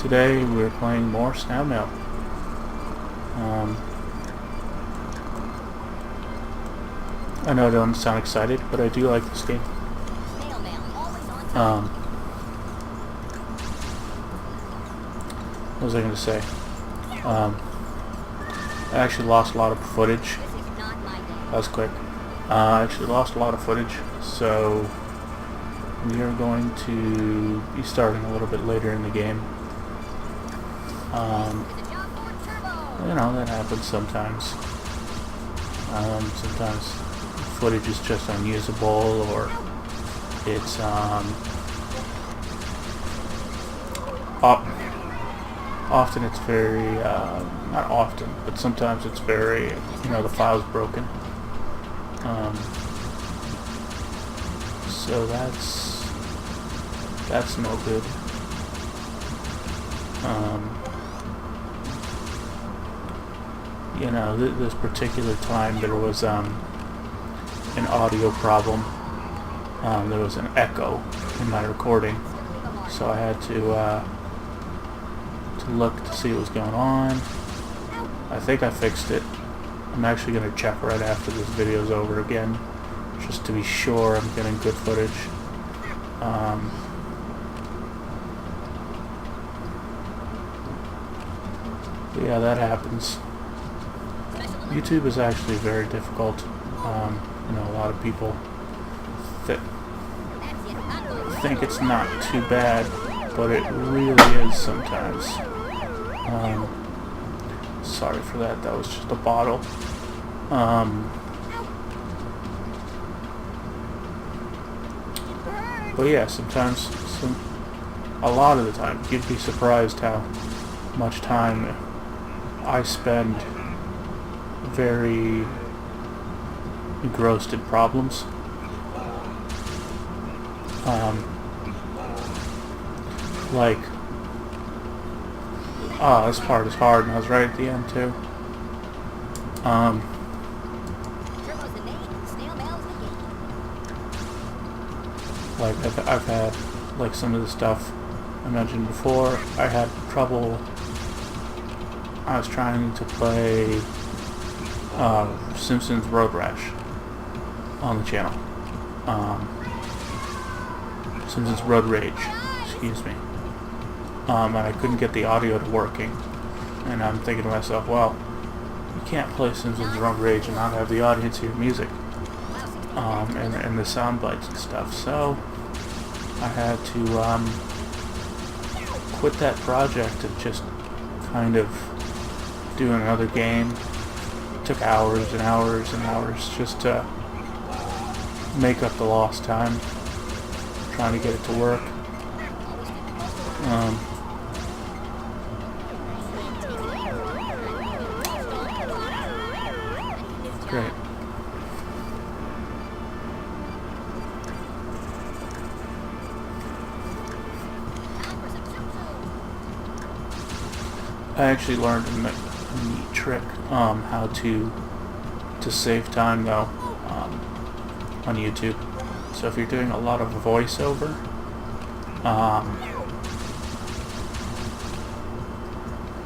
Today we're playing more Snail. I know it doesn't sound excited, but I do like this game. What was I going to say? I actually lost a lot of footage. That was quick. I actually lost a lot of footage, so we are going to be starting a little bit later in the game. You know, that happens sometimes. Sometimes footage is just unusable, or it's often it's very not often, but sometimes it's very, you know, the file's broken. So that's no good. You know, this particular time there was an audio problem. There was an echo in my recording, so I had to look to see what was going on. I think I fixed it. I'm actually going to check right after this video is over again, just to be sure I'm getting good footage. But yeah, that happens. YouTube is actually very difficult. You know, a lot of people think it's not too bad, but it really is sometimes. Sorry for that. That was just a bottle. But yeah, sometimes, a lot of the time, you'd be surprised how much time I spend very engrossed in problems. Like, this part is hard, and I was right at the end too. Like I've had, like, some of the stuff I mentioned before. I had trouble. I was trying to play Simpsons Road Rash on the channel. Simpsons Road Rage, excuse me. And I couldn't get the audio to working. And I'm thinking to myself, well, you can't play Simpsons Road Rage and not have the audience hear music. And the sound bites and stuff. So I had to quit that project and just kind of do another game. It took hours and hours and hours just to make up the lost time, trying to get it to work. Great. I actually learned a neat trick how to save time though on YouTube. So if you're doing a lot of voiceover,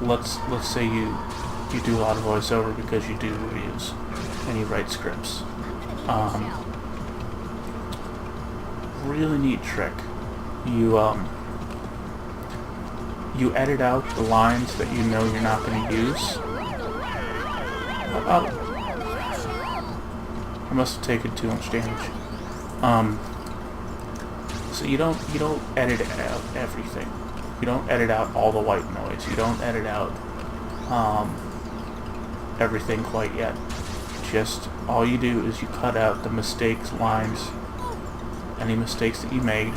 let's say you do a lot of voiceover because you do reviews and you write scripts. Really neat trick. You edit out the lines that you know you're not going to use. I must have taken too much damage. So you don't edit out everything. You don't edit out all the white noise. You don't edit out everything quite yet. Just all you do is you cut out the mistakes, lines, any mistakes that you made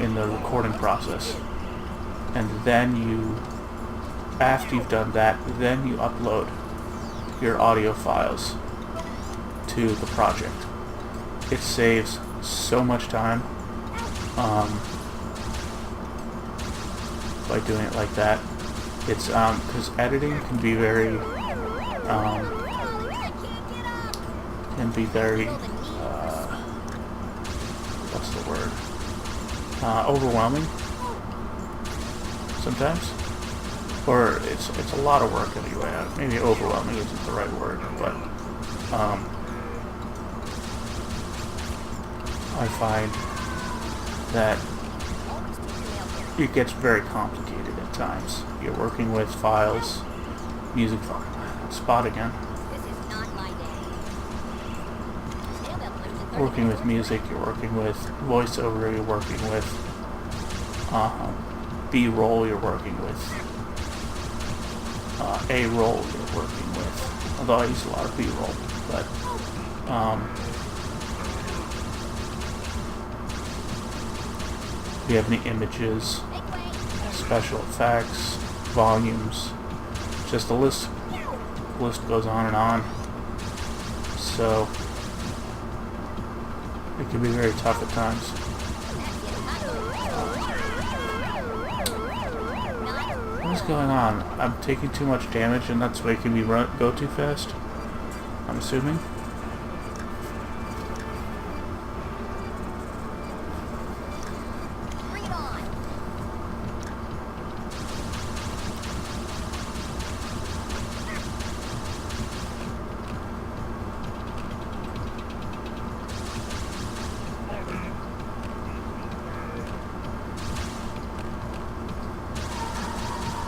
in the recording process. And then after you've done that, then you upload your audio files to the project. It saves so much time by doing it like that. It's because editing can be very what's the word? Overwhelming. sometimes. Or it's a lot of work anyway. Maybe overwhelming isn't the right word, but I find that it gets very complicated at times. You're working with files, music file, spot again. Working with music, you're working with voiceover, you're working with B-roll, you're working with A-roll, you're working with, although I use a lot of B-roll, but if you have any images, special effects, volumes, just the list goes on and on. So it can be very tough at times. What is going on? I'm taking too much damage and that's making me go too fast, I'm assuming.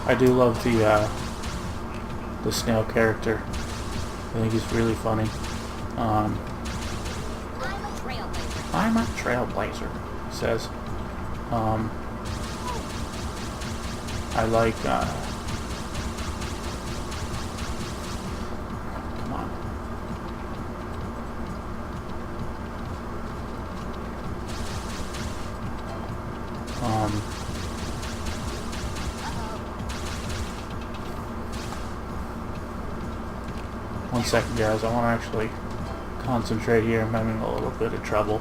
I do love the Snail character. I think he's really funny. I'm a trailblazer, he says. I like come on. One second, guys. I want to actually concentrate here. I'm having a little bit of trouble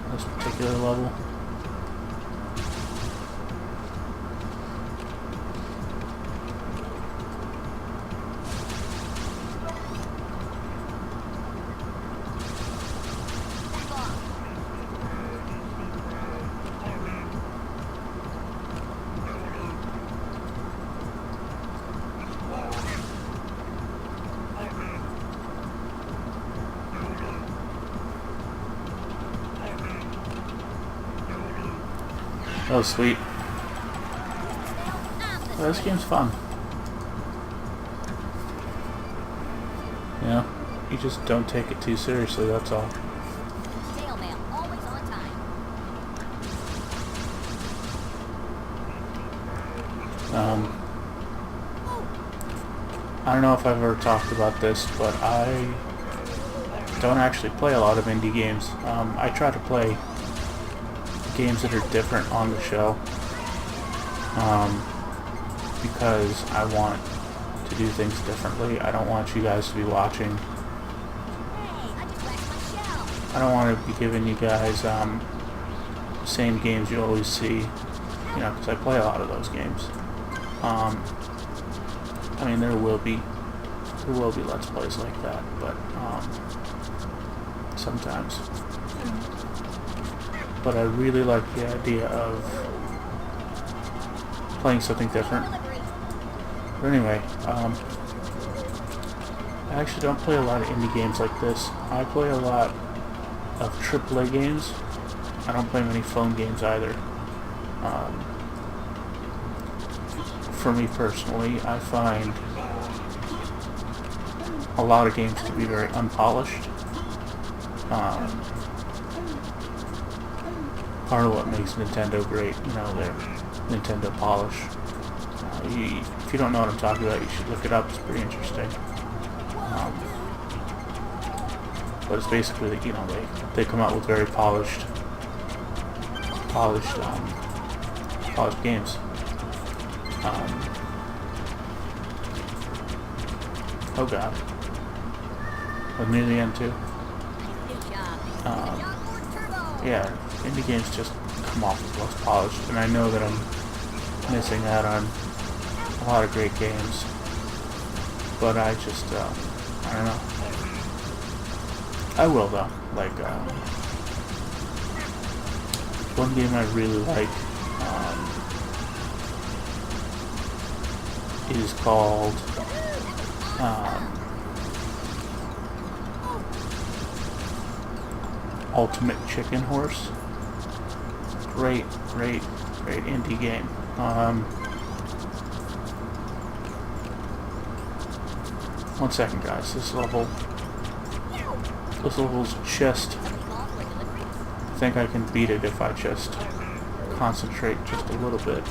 on this particular level. Oh, sweet. Well, this game's fun. You know, you just don't take it too seriously, that's all. Snail mail, always on time. I don't know if I've ever talked about this, but I don't actually play a lot of indie games. I try to play games that are different on the show because I want to do things differently. I don't want you guys to be watching. I don't want to be giving you guys the same games you always see, you know, because I play a lot of those games. I mean, there will be Let's Plays like that, but sometimes. But I really like the idea of playing something different. But anyway, I actually don't play a lot of indie games like this. I play a lot of AAA games. I don't play many phone games either. For me personally, I find a lot of games to be very unpolished. Part of what makes Nintendo great, you know, their Nintendo polish. If you don't know what I'm talking about, you should look it up. It's pretty interesting. But it's basically, you know, they come out with very polished games. Oh god. Was near the end too. Yeah, indie games just come off as less polished, and I know that I'm missing out on a lot of great games. But I just, I don't know. I will though. Like, one game I really like is called Ultimate Chicken Horse. Great indie game. One second, guys. This level's just. I think I can beat it if I just concentrate just a little bit.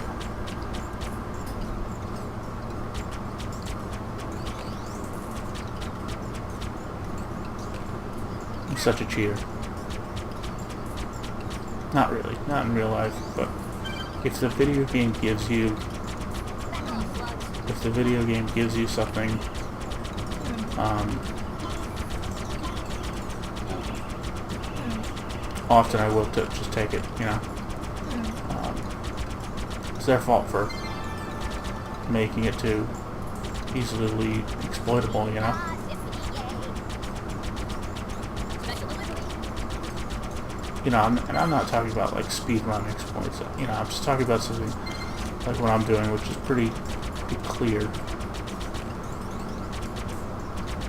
I'm such a cheater. Not really, not in real life, but if the video game gives you something, often I will just take it, you know. It's their fault for making it too easily exploitable, you know. You know, and I'm not talking about like speedrun exploits. You know, I'm just talking about something like what I'm doing, which is pretty clear.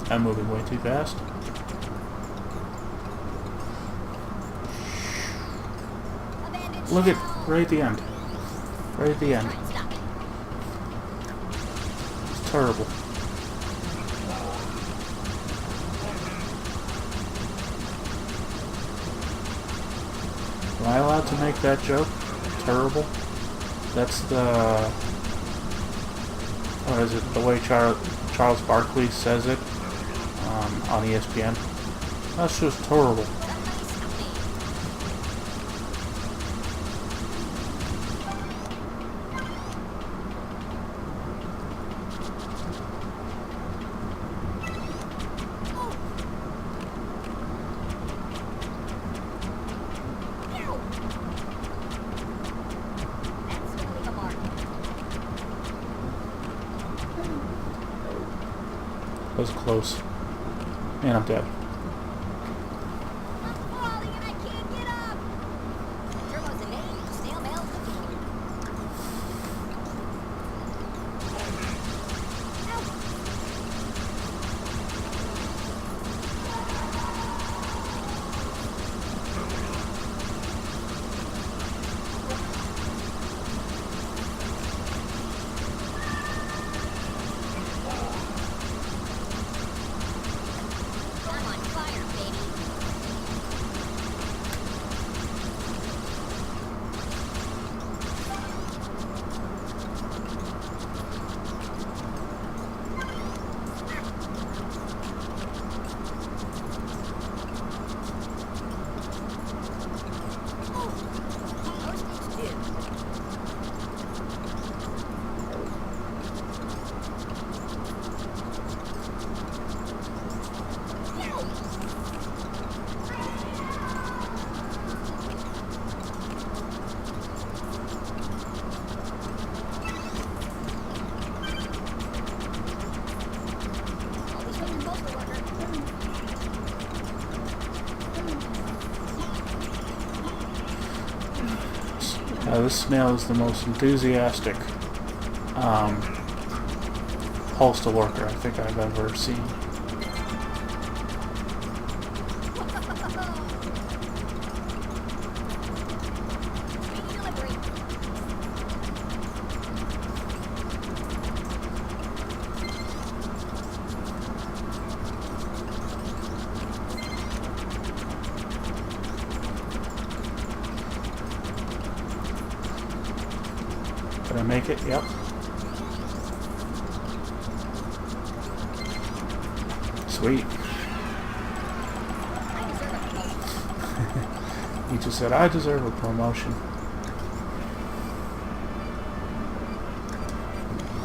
I'm moving way too fast. Look at right at the end. Right at the end. It's terrible. Am I allowed to make that joke? Terrible? That's the... What is it? The way Charles Barkley says it on ESPN. That's just terrible. That was close. And I'm dead. I'm falling and I can't get up. Turbo's a name, Snail mail's the king. I'm on fire, baby. This Snail is the most enthusiastic postal worker I think I've ever seen. Did I make it? Yep. Sweet. He just said, I deserve a promotion.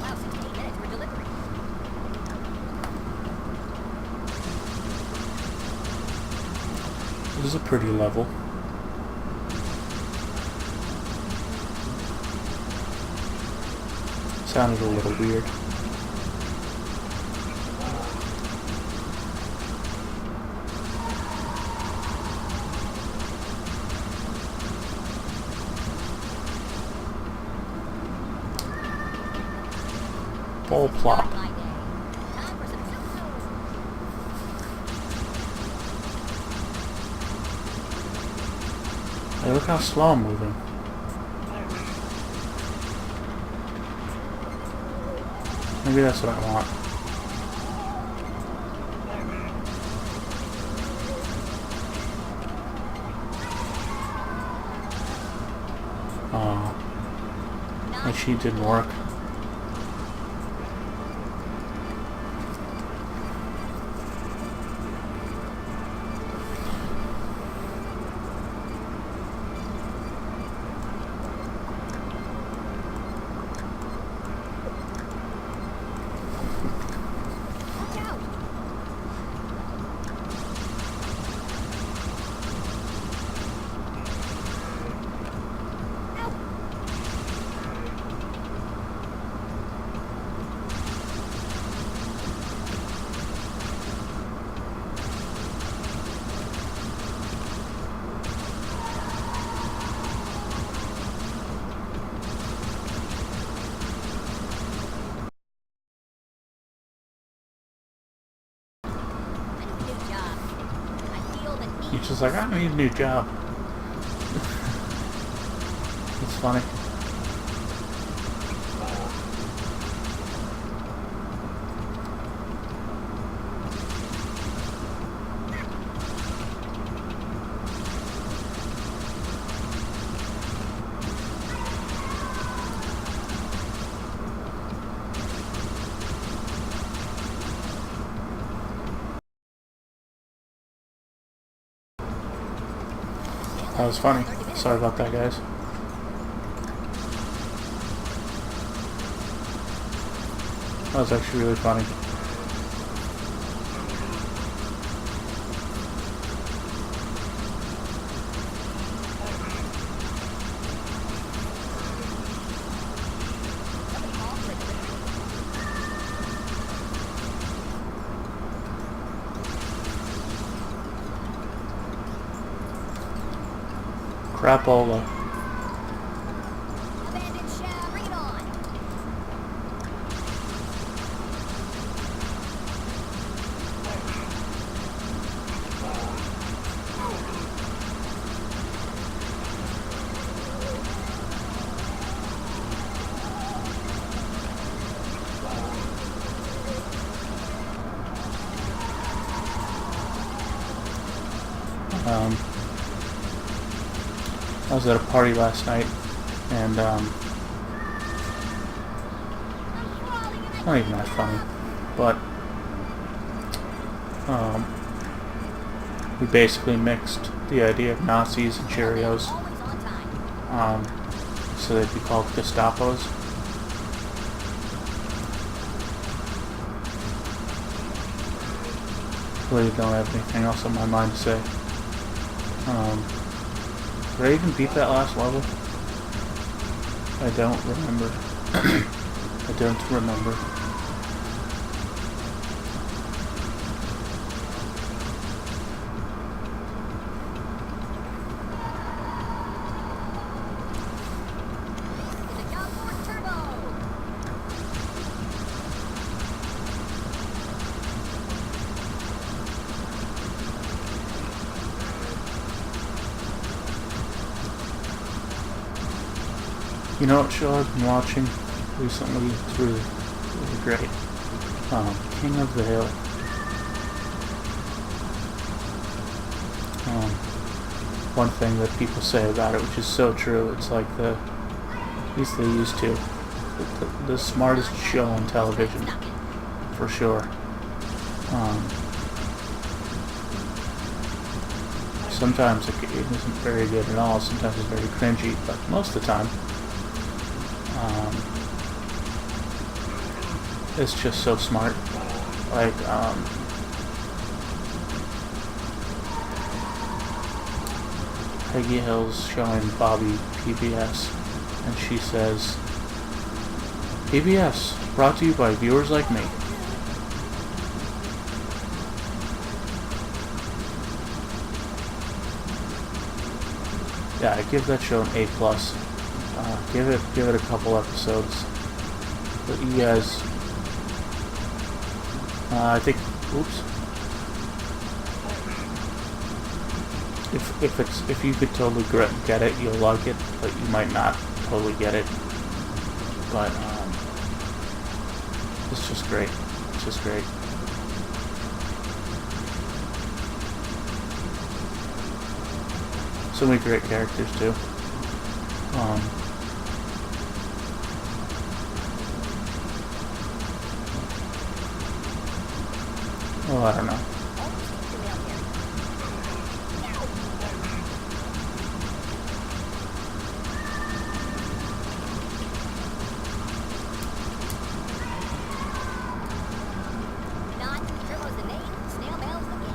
Wow, 68 minutes for delivery. This is a pretty level. Sounded a little weird. Full plop. My day. Time for some zoom zoom. Hey, look how slow I'm moving. Maybe that's what I want. Oh, my sheet didn't work. Watch out. Ow. New job. I feel the need. He's just like, I need a new job. It's funny. That was funny. Sorry about that, guys. That was actually really funny. Crapola. Abandoned ship. Bring it on. I was at a party last night, and not even that funny, but we basically mixed the idea of Nazis and Cheerios, Always on time. so they'd be called Gestapos. Really don't have anything else on my mind to say. Did I even beat that last level? I don't remember. I don't remember. The job for turbo. You know what show I've been watching recently? It's really, really great. King of the Hill. One thing that people say about it, which is so true, it's like at least they used to, the smartest show on television, for sure. Sometimes it isn't very good at all, sometimes it's very cringy, but most of the time, it's just so smart. Like, Peggy Hill's showing Bobby PBS, and she says, PBS, brought to you by viewers like me. Yeah, I give that show an A+. Give it a couple episodes. But you guys I think. Oops. If you could totally get it, you'll like it, but you might not totally get it. But it's just great. It's just great. So many great characters too. Oh, I don't know. Not Turbo's the name, Snail Mail's the game.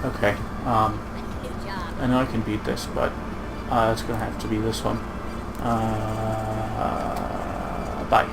Okay. New job. I know I can beat this, but it's gonna have to be this one. Bye.